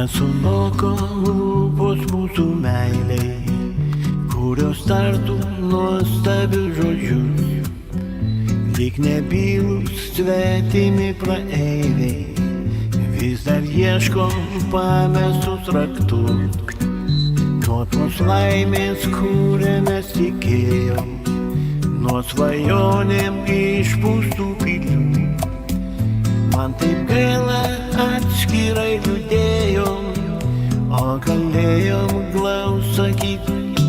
Nesunoko lūpos mūsų meiliai, kurios tartų nuostabius žodžius, lyg nebylūs svetimi praeiviai, vis dar ieškom pamestus raktus. Nuo tos laimės, kurią mes tikėjom, nuo svajonėm išpūstų pilių. Man taip gaila, atskirai liūdėjom, o galėjom glaus sakyti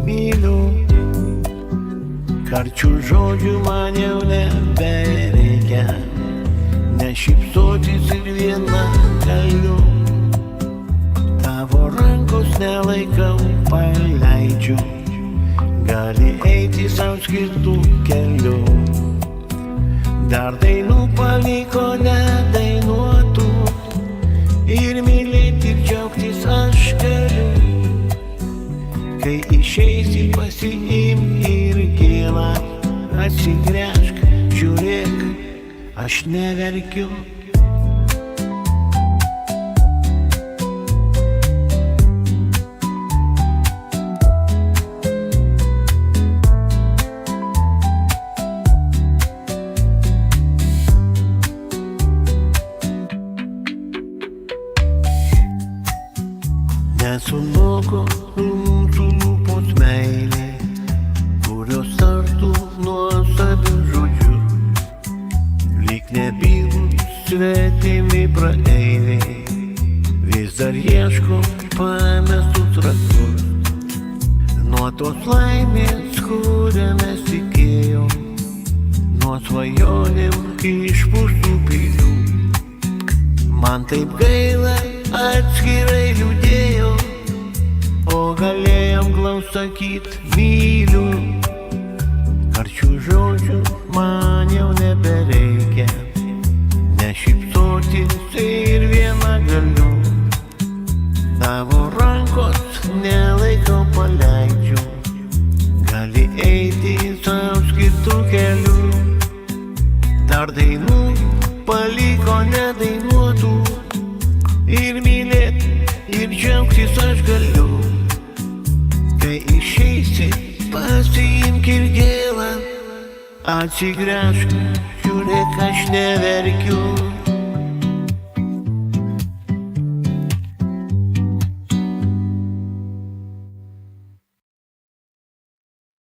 myliu. Karčių žodžių man jau nebereikia, nes šypsotis ir viena galiu. Tavo rankos nelaikau, paleidžiu, gali eiti sau skirtų kelių. Dar dainų paliko nedainuotų, ir mylėti ir džiaugtis aš galiu. Kai išeisi, pasiimk ir gėlą, atsigręžk, žiūrėk, aš neverkiu. Nesunoko mūsų lūpos meilė, kurios tartų nuostabius žodžius, lyg nebylūs svetimi praeiviai, vis dar ieškom pamestus raktus. Nuo tos laimės, kurią mes tikėjom, nuo svajonėm išpūstų pilių. Man taip gaila, atskirai liūdėjom, o galėjom glaus sakyt myliu. Karčių žodžių man jau nebereikia, nes šypsotis ir viena galiu. Tavo rankos nelaikau, paleidžiu, gali eiti sau skirtų kelių. Dar dainų paliko nedainuotų, ir mylėt, ir džiaugtis aš galiu. Kai išeisi, pasiimk ir gėlą, atsigręžk, žiūrėk, aš neverkiu.